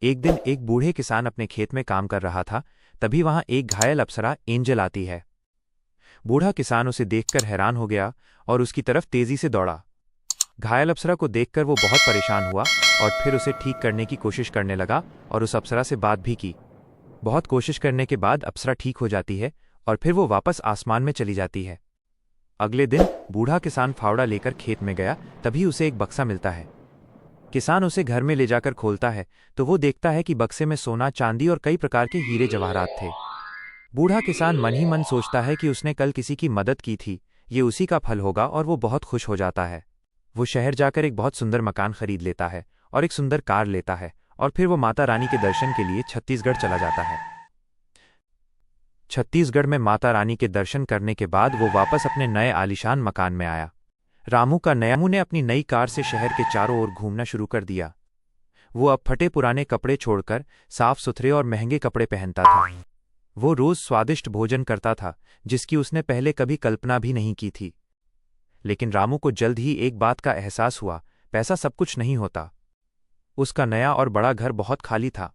एक दिन एक बूढ़े किसान अपने खेत में काम कर रहा था। तभी वहां एक घायल अप्सरा एंजल आती है। बूढ़ा किसान उसे देखकर हैरान हो गया और उसकी तरफ तेजी से दौड़ा। घायल अप्सरा को देखकर वो बहुत परेशान हुआ और फिर उसे ठीक करने की कोशिश करने लगा और उस अप्सरा से बात भी की। बहुत कोशिश करने के बाद अप्सरा ठीक हो जाती है और फिर वो वापस आसमान में चली जाती है। अगले दिन बूढ़ा किसान फावड़ा लेकर खेत में गया। तभी उसे एक बक्सा मिलता है। किसान उसे घर में ले जाकर खोलता है तो वो देखता है कि बक्से में सोना, चांदी और कई प्रकार के हीरे जवाहरात थे। बूढ़ा किसान मन ही मन सोचता है कि उसने कल किसी की मदद की थी, ये उसी का फल होगा, और वो बहुत खुश हो जाता है। वो शहर जाकर एक बहुत सुंदर मकान खरीद लेता है और एक सुंदर कार लेता है और फिर वो माता रानी के दर्शन के लिए छत्तीसगढ़ चला जाता है। छत्तीसगढ़ में माता रानी के दर्शन करने के बाद वो वापस अपने नए आलीशान मकान में आया। रामू ने अपनी नई कार से शहर के चारों ओर घूमना शुरू कर दिया। वो अब फटे पुराने कपड़े छोड़कर साफ सुथरे और महंगे कपड़े पहनता था। वो रोज स्वादिष्ट भोजन करता था जिसकी उसने पहले कभी कल्पना भी नहीं की थी। लेकिन रामू को जल्द ही एक बात का एहसास हुआ, पैसा सब कुछ नहीं होता। उसका नया और बड़ा घर बहुत खाली था।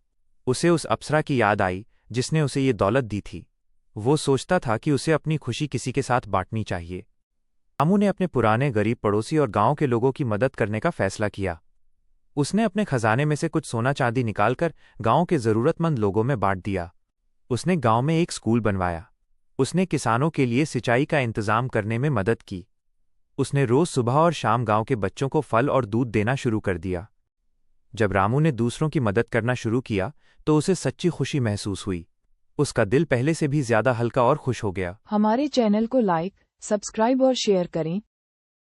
उसे उस अप्सरा की याद आई जिसने उसे ये दौलत दी थी। वो सोचता था कि उसे अपनी खुशी किसी के साथ बांटनी चाहिए। रामू ने अपने पुराने गरीब पड़ोसी और गांव के लोगों की मदद करने का फैसला किया। उसने अपने खजाने में से कुछ सोना चांदी निकालकर गांव के जरूरतमंद लोगों में बांट दिया। उसने गांव में एक स्कूल बनवाया। उसने किसानों के लिए सिंचाई का इंतजाम करने में मदद की। उसने रोज सुबह और शाम गांव के बच्चों को फल और दूध देना शुरू कर दिया। जब रामू ने दूसरों की मदद करना शुरू किया तो उसे सच्ची खुशी महसूस हुई। उसका दिल पहले से भी ज्यादा हल्का और खुश हो गया। हमारे चैनल को लाइक, सब्सक्राइब और शेयर करें